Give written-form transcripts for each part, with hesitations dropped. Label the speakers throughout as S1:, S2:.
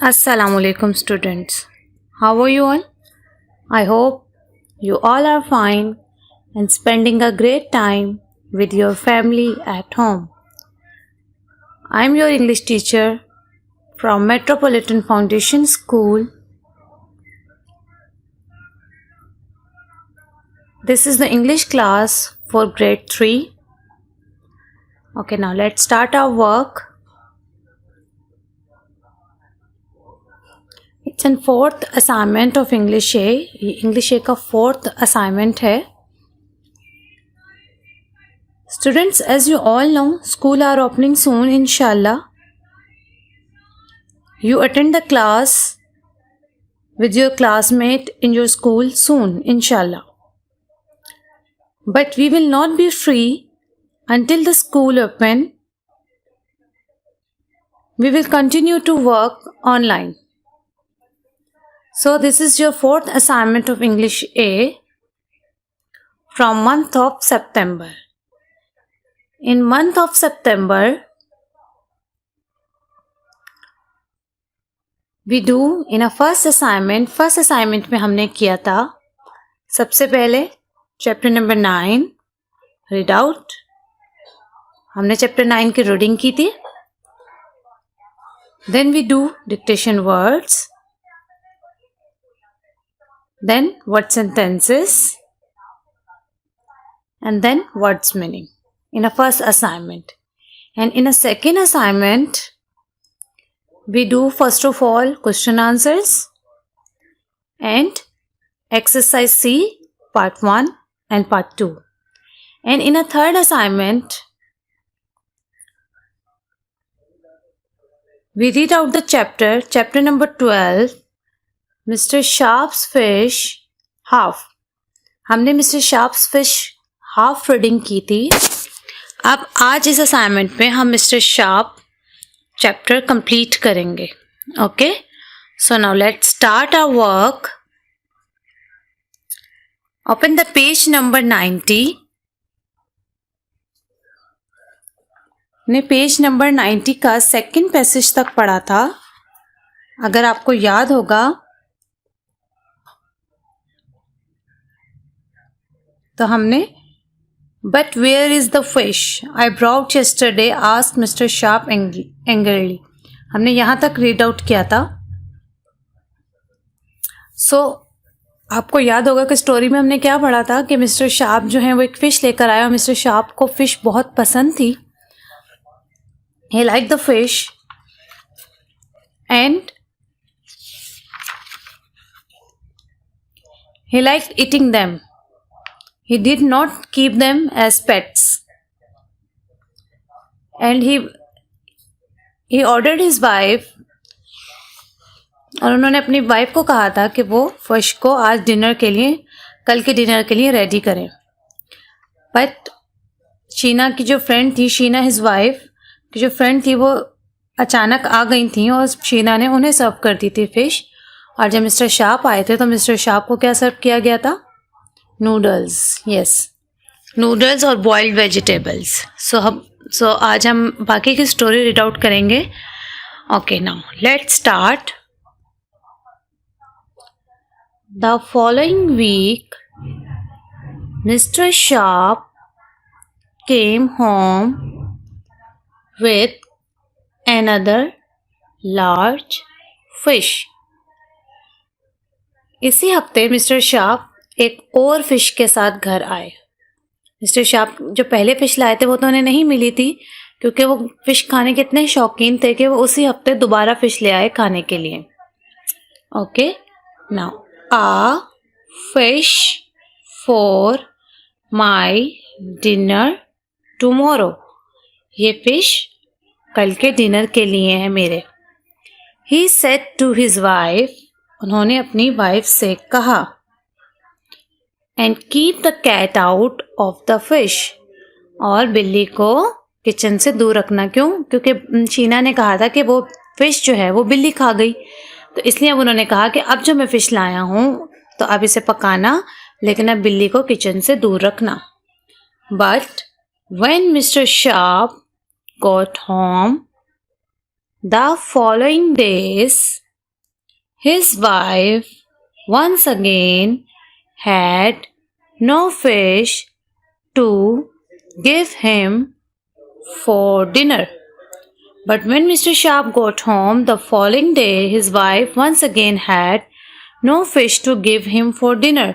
S1: Assalamualaikum students. How are you all? I hope you all are fine and spending a great time with your family at home. I am your English teacher from Metropolitan Foundation School. This is the English class for grade 3. Okay, now let's start our work. It's in fourth assignment of English A. ये English A का fourth assignment है. Students, as you all know, school are opening soon, inshallah. You attend the class with your classmate in your school soon, inshallah. But we will not be free until the school open. We will continue to work online. So this is your fourth assignment of English A from month of September. In month of September, we do in a first assignment में हमने किया था सबसे पहले chapter number 9 read out. हमने chapter 9 की reading की थी. Then we do dictation words. Then word sentences. And then words meaning in a first assignment. And in a second assignment, we do first of all question answers and exercise C part 1 and part 2. And in a third assignment, we read out the chapter number 12, Mr. Sharp's Fish Half. हमने Mr. Sharp's Fish Half reading की थी. अब आज इस assignment में हम mister Sharp chapter complete करेंगे. Okay, so now let's start our work. Open the page number 90. ने पेज नंबर 90 का सेकंड पैसेज तक पढ़ा था. अगर आपको याद होगा तो हमने But where is the fish I brought yesterday? asked Mr. Sharp angrily. हमने यहाँ तक रीड आउट किया था. सो आपको याद होगा कि स्टोरी में हमने क्या पढ़ा था कि मिस्टर शार्प जो है वो एक फ़िश लेकर आया और मिस्टर शार्प को फ़िश बहुत पसंद थी. He liked the fish and he liked eating them. He did not keep them as pets. And he ordered his wife. और उन्होंने अपनी वाइफ को कहा था कि वो फिश को आज डिनर के लिए कल के डिनर के लिए रेडी करें. बट शीना की जो फ्रेंड थी, शीना हिज वाइफ की जो फ्रेंड थी, वो अचानक आ गई थी और शीना ने उन्हें सर्व कर दी थी फिश. और जब मिस्टर शार्प आए थे तो मिस्टर शार्प को क्या सर्व किया गया था? नूडल्स. यस, नूडल्स और बॉइल्ड वेजिटेबल्स. सो आज हम बाकी की स्टोरी रीड आउट करेंगे. Okay, now let's start. The following week mister Sharp came home with another large fish. इसी हफ्ते मिस्टर शार्प एक और फिश के साथ घर आए. मिस्टर शार्प जो पहले फिश लाए थे वो तो उन्हें नहीं मिली थी क्योंकि वो फिश खाने के इतने शौकीन थे कि वो उसी हफ्ते दोबारा फिश ले आए खाने के लिए. Okay, now a fish for my dinner tomorrow. ये फिश कल के डिनर के लिए है मेरे. He said to his wife. उन्होंने अपनी वाइफ से कहा. And keep the cat out of the fish. और बिल्ली को किचन से दूर रखना. क्यों? क्योंकि शीना ने कहा था कि वो फिश जो है वो बिल्ली खा गई. तो इसलिए अब उन्होंने कहा कि अब जो मैं फिश लाया हूँ तो अब इसे पकाना, लेकिन अब बिल्ली को किचन से दूर रखना. But when mister sharp got home the following days His wife once again had no fish to give him for dinner. But when Mr. Sharp got home the following day, his wife once again had no fish to give him for dinner.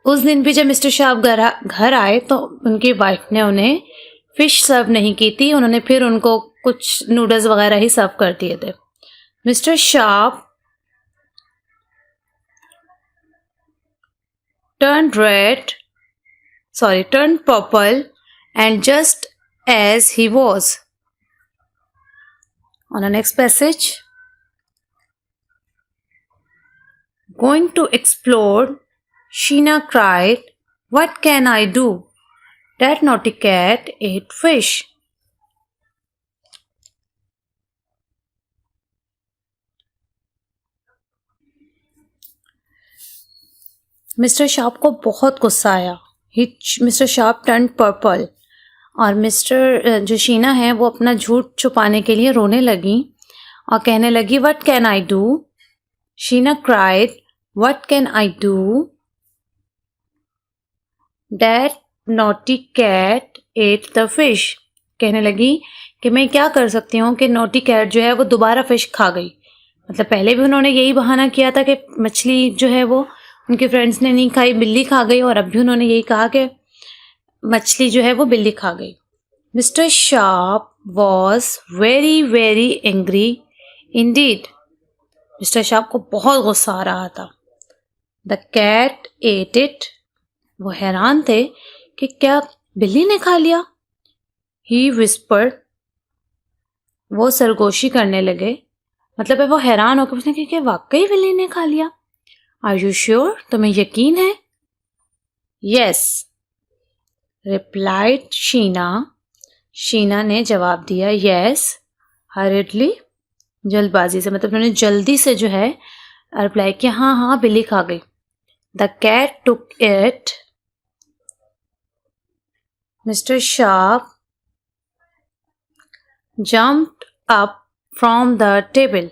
S1: उस दिन भी जब mister sharp घर आए तो उनकी wife ने उन्हें फिश सर्व नहीं की थी, उन्होंने फिर उनको कुछ नूडल्स वगैरह ही सर्व कर दिए थे. Mister sharp turned purple and just as he was. On the next passage, going to explore, Sheena cried, "What can I do? That naughty cat ate fish." Mister Sharp को बहुत गुस्सा आया. मिस्टर शार्प टर्न पर्पल और mister जो शीना है वो अपना झूठ छुपाने के लिए रोने लगी और कहने लगी, "What can I do?" Sheena cried, "What can I do? That naughty cat ate the fish." कहने लगी कि मैं क्या कर सकती हूँ कि नोटी कैट जो है वो दोबारा फिश खा गई. मतलब पहले भी उन्होंने यही बहाना किया था कि मछली जो है वो उनके फ्रेंड्स ने नहीं खाई, बिल्ली खा गई, और अब भी उन्होंने यही कहा कि मछली जो है वो बिल्ली खा गई. Mister Sharp was very very angry indeed. Mister Sharp को बहुत गुस्सा आ रहा था. The cat ate it. वो हैरान थे कि क्या बिल्ली ने खा लिया. He whispered. वो सरगोशी करने लगे. मतलब है वो हैरान होकर पूछने कि वाकई बिल्ली ने खा लिया. Are you sure? तुम्हें यकीन है? Yes, replied Sheena. शीना ने जवाब दिया यस, हरिडली, जल्दबाजी से. मतलब उन्होंने जल्दी से जो है रिप्लाई किया, हाँ हाँ बिल्ली खा गई. The cat took it. Mister Sharp jumped up from the table.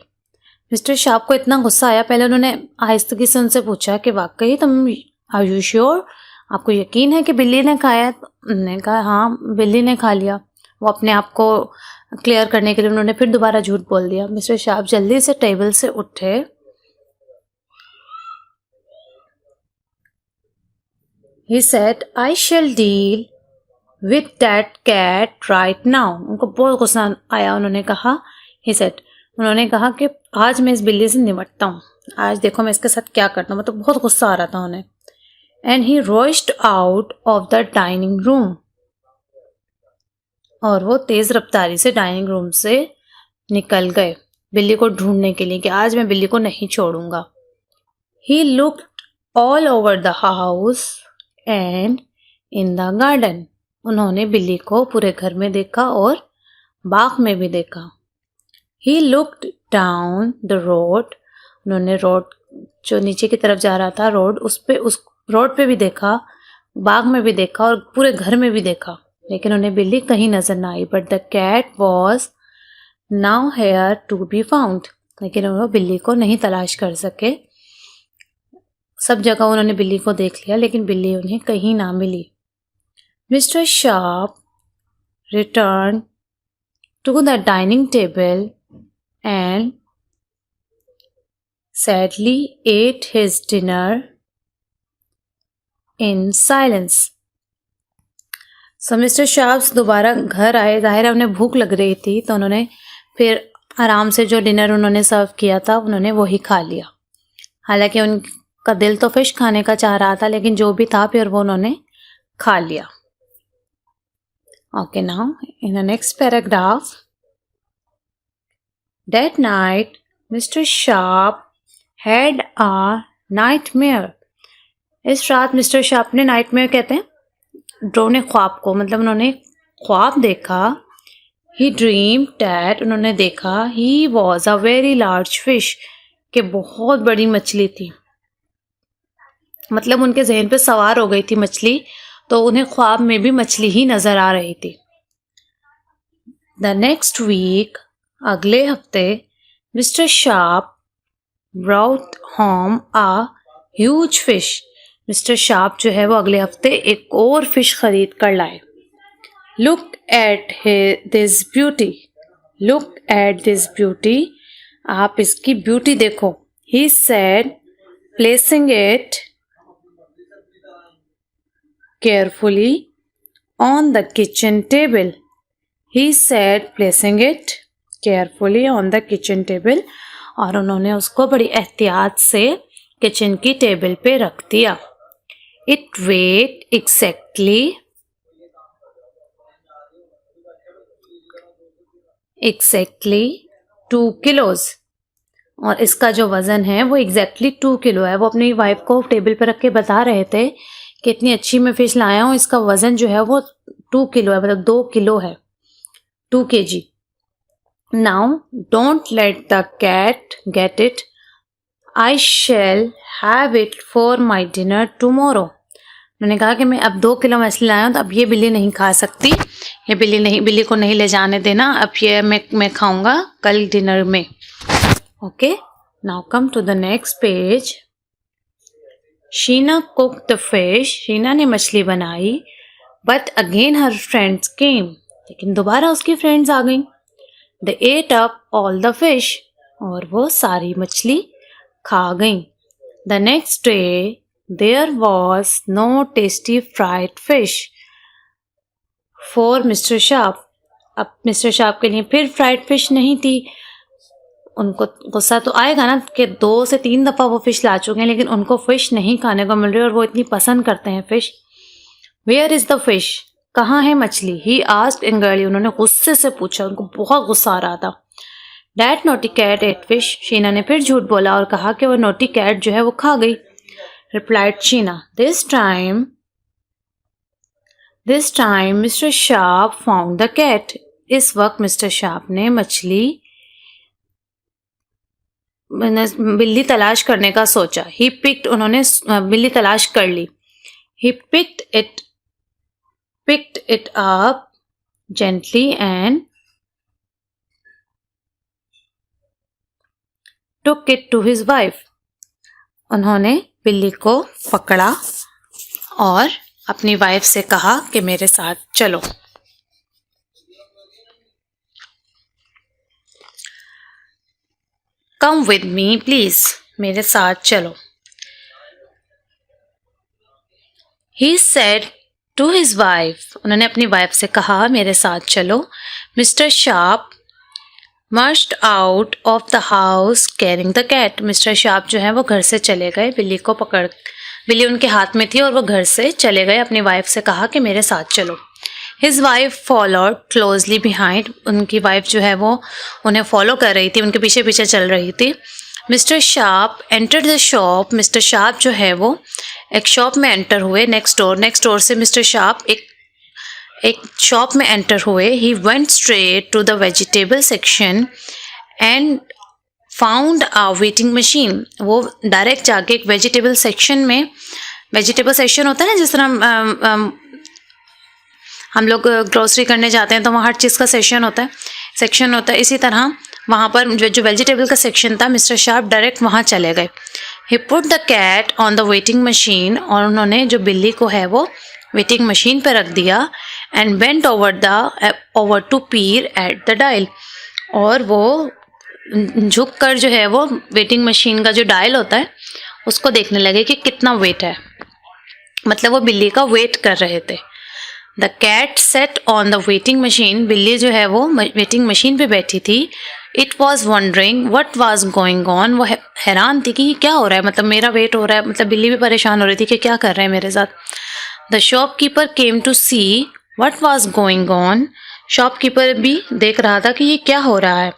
S1: Mister Sharp को इतना गुस्सा आया, पहले उन्होंने आहिस्तगी से उनसे पूछा कि वाकई तुम, आर यू श्योर, आपको यकीन है कि बिल्ली ने खाया? उन्होंने कहा हाँ बिल्ली ने खा लिया. वो अपने आप को क्लियर करने के लिए उन्होंने फिर दोबारा झूठ बोल दिया. मिस्टर शार्प जल्दी से टेबल से उठे. He said, I shall deal with that cat right now. उनको बहुत गुस्सा आया. उन्होंने कहा, he said, उन्होंने कहा कि आज मैं इस बिल्ली से निपटता हूँ, आज देखो मैं इसके साथ क्या करता हूँ. मतलब बहुत गुस्सा आ रहा था उन्हें. And he rushed out of the dining room. और वो तेज रफ्तारी से डाइनिंग रूम से निकल गए बिल्ली को ढूंढने के लिए कि आज मैं बिल्ली को नहीं छोड़ूंगा. He looked all over the house and in the garden. उन्होंने बिल्ली को पूरे घर में देखा और बाग में भी देखा. He looked down the road. उन्होंने रोड जो नीचे की तरफ जा रहा था रोड, उस रोड पे भी देखा, बाग में भी देखा और पूरे घर में भी देखा, लेकिन उन्हें बिल्ली कहीं नजर ना आई. But the cat was nowhere to be found. लेकिन वो बिल्ली को नहीं तलाश कर सके. सब जगह उन्होंने बिल्ली को देख लिया लेकिन बिल्ली उन्हें कहीं ना मिली. Mr. Sharp returned to the dining table and sadly ate his dinner in silence. So Mr. Sharp दोबारा घर आए. जाहिर है उन्हें भूख लग रही थी तो उन्होंने फिर आराम से जो डिनर उन्होंने सर्व किया था उन्होंने वही खा लिया. हालांकि उनका दिल तो फिश खाने का चाह रहा था लेकिन जो भी था फिर वो उन्होंने खा लिया. Okay, now in the next paragraph, that night Mr. Sharp had a nightmare. इस रात मिस्टर शार्प ने, नाइटमेयर कहते हैं ड्रोने ख्वाब को, मतलब उन्होंने ख्वाब देखा. He dreamed that, उन्होंने देखा, he was a very large fish, कि बहुत बड़ी मछली थी. मतलब उनके जहन पे सवार हो गई थी मछली, तो उन्हें ख्वाब में भी मछली ही नजर आ रही थी. द नेक्स्ट वीक, अगले हफ्ते, mister sharp brought home a huge fish. Mister Sharp जो है वो अगले हफ्ते एक और फिश खरीद कर लाए. Look at this beauty. Look at this beauty. आप इसकी ब्यूटी देखो. He said, placing it carefully on the kitchen table. He said, placing it carefully on the kitchen table. और उन्होंने उसको बड़ी एहतियात से किचन की टेबल पे रख दिया. It weighed exactly 2 kilos. और इसका जो वज़न है वो एग्जैक्टली 2 किलो है. वो अपनी वाइफ को टेबल पर रख के बता रहे थे कि इतनी अच्छी मैं फ़िश लाया हूँ, इसका वज़न जो है वो 2 किलो है, मतलब 2 किलो है, 2 kg. Now don't let the cat get it. I shall have it for my dinner tomorrow. उन्होंने कहा कि मैं अब 2 किलो मछली लाया हूँ, तो अब ये बिल्ली नहीं खा सकती, ये बिल्ली को नहीं ले जाने देना, अब ये मैं खाऊंगा कल डिनर में. Okay, now come to the next page. Sheena cook the fish. Sheena ने मछली बनाई. But again her friends came. लेकिन दोबारा उसकी फ्रेंड्स आ गई. They ate up all the fish. और वो सारी मछली खा गई. The next day there was no tasty fried fish for Mr. Sharp. अब मिस्टर शार्प के लिए फिर फ्राइड फिश नहीं थी. उनको गुस्सा तो आएगा ना कि 2 से 3 दफ़ा वो फिश ला चुके हैं, लेकिन उनको फिश नहीं खाने को मिल रही और वो इतनी पसंद करते हैं fish. Where is the fish. कहाँ है मछली. He asked angrily. उन्होंने गुस्से से पूछा, उनको बहुत गुस्सा आ रहा था. That naughty cat ate fish. Sheena ने फिर झूठ बोला और कहा कि वो नोटी कैट जो है वो खा गई. Replied Sheena. This time Mr. Sharp found the cat. इस वक्त मिस्टर शार्प ने बिल्ली तलाश करने का सोचा. He picked. उन्होंने बिल्ली तलाश कर ली. He picked it up gently and took it to his wife. उन्होंने बिल्ली को पकड़ा और अपनी वाइफ से कहा कि मेरे साथ चलो. Come with me please. मेरे साथ चलो. He said to his wife. उन्होंने अपनी वाइफ से कहा मेरे साथ चलो. Mister Sharp marched out of the house carrying the cat. Mister Sharp जो है वो घर से चले गए बिल्ली को पकड़. बिल्ली उनके हाथ में थी और वो घर से चले गए. अपनी वाइफ से कहा कि मेरे साथ चलो. His wife followed closely behind. उनकी वाइफ जो है वो उन्हें फॉलो कर रही थी, उनके पीछे पीछे चल रही थी. Mister Sharp entered the shop. Mister Sharp जो है वो एक शॉप में एंटर हुए. नेक्स्ट डोर से मिस्टर शार्प एक शॉप में एंटर हुए. He went straight to the vegetable section and found a weighing machine. वो डायरेक्ट जाके एक वेजिटेबल सेक्शन होता है ना, जिस तरह हम लोग ग्रोसरी करने जाते हैं तो वहाँ हर चीज़ का सेक्शन होता है. इसी तरह वहाँ पर जो वेजिटेबल का सेक्शन था, मिस्टर शार्प डायरेक्ट वहाँ चले गए. He put the cat on the weighing machine. और उन्होंने जो बिल्ली को है वो वेटिंग मशीन पे रख दिया. And bent over to Pir at the dial. और वो झुक कर जो है वो वेटिंग मशीन का जो डायल होता है उसको देखने लगे कि कितना वेट है. मतलब वो बिल्ली का वेट कर रहे थे. The cat sat on the weighing machine. बिल्ली जो है वो वेटिंग मशीन पे बैठी थी. It was wondering what was going on. वो हैरान थी कि क्या हो रहा है, मतलब मेरा वेट हो रहा है. मतलब बिल्ली भी परेशान हो रही थी कि क्या कर रहे हैं मेरे साथ. The shopkeeper came to see what was going on. Shopkeeper भी देख रहा था कि ये क्या हो रहा है.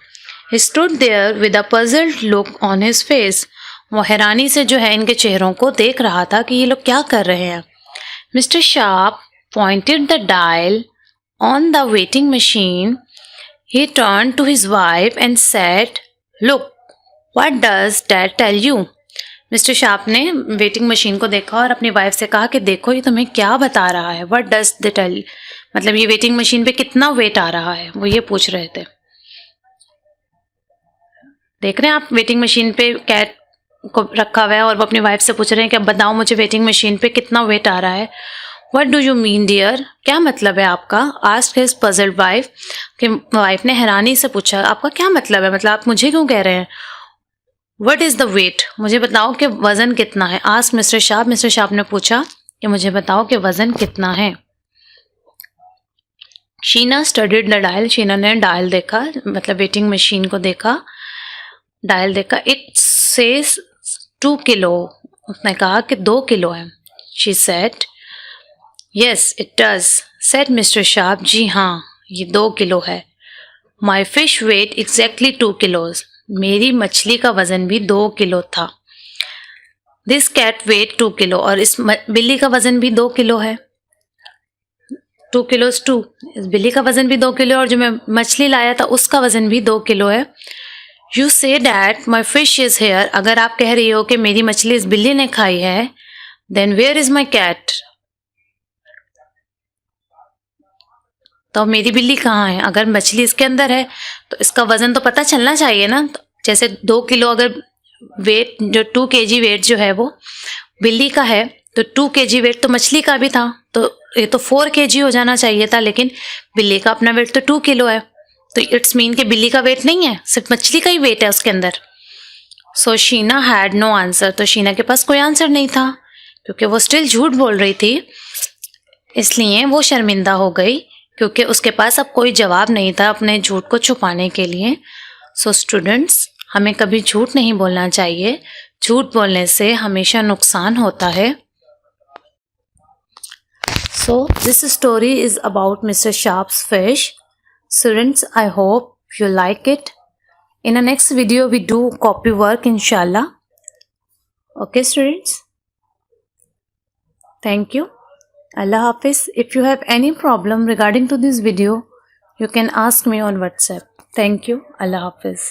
S1: He stood there with a puzzled look on his face. वो हैरानी से जो है इनके चेहरों को देख रहा था कि ये लोग क्या कर रहे हैं. Mr. Sharp pointed the dial on the waiting machine. He turned to his wife and said, "Look, what does that tell you?" Mister sharp ने वेटिंग मशीन को देखा और अपनी वाइफ से कहा कि देखो ये तुम्हें क्या बता रहा है. What does that tell? मतलब ये वेटिंग मशीन पे कितना वेट आ रहा है, वो ये पूछ रहे थे. देख रहे हैं आप वेटिंग मशीन पे कैट को रखा हुआ है और वो अपनी वाइफ से पूछ रहे हैं कि अब बताओ मुझे वेटिंग मशीन पे कितना वेट आ रहा है। What do you mean dear, क्या मतलब है आपका? आस्क्ड हिज पजल्ड वाइफ, कि वाइफ ने हैरानी से पूछा आपका क्या मतलब है, मतलब आप मुझे क्यों कह रहे हैं? व्हाट इज द वेट, मुझे बताओ कि वजन कितना है। Asked mister sharp, mister sharp ने पूछा कि मुझे बताओ कि वजन कितना है। Sheena studied the dial, Sheena ने डायल देखा, मतलब वेटिंग मशीन को देखा, डायल देखा। इट सेज 2 किलो, उसने कहा कि 2 किलो है। She said yes it does, said Mister Sharp, जी हाँ ये 2 किलो है। My fish weight exactly 2 kilos, मेरी मछली का वजन भी 2 किलो था। दिस कैट वेट 2 किलो, और इस बिल्ली का वजन भी 2 किलो है। 2 किलोज 2, इस बिल्ली का वजन भी 2 किलो, और जो मैं मछली लाया था उसका वजन भी 2 किलो है। You say that my fish is here, अगर आप कह रही हो कि मेरी मछली इस बिल्ली ने खाई है, then where is my cat, तो मेरी बिल्ली कहाँ है? अगर मछली इसके अंदर है तो इसका वजन तो पता चलना चाहिए ना। तो जैसे 2 किलो अगर वेट, जो 2 kg वेट जो है वो बिल्ली का है, तो 2 kg वेट तो मछली का भी था, तो ये तो 4 kg हो जाना चाहिए था, लेकिन बिल्ली का अपना वेट तो 2 किलो है, तो इट्स मीन कि बिल्ली का वेट नहीं है, सिर्फ मछली का ही वेट है उसके अंदर। सो शीना हैड नो आंसर, तो शीना के पास कोई आंसर नहीं था, क्योंकि वो स्टिल झूठ बोल रही थी, इसलिए वो शर्मिंदा हो गई, क्योंकि उसके पास अब कोई जवाब नहीं था अपने झूठ को छुपाने के लिए। सो स्टूडेंट्स, हमें कभी झूठ नहीं बोलना चाहिए, झूठ बोलने से हमेशा नुकसान होता है। So this story is about mister sharps fish. Students, I hope you like it. In the next video, we do copy work, inshallah. Okay, students? Thank you. Allah Hafiz. If you have any problem regarding to this video, you can ask me on WhatsApp. Thank you. Allah Hafiz.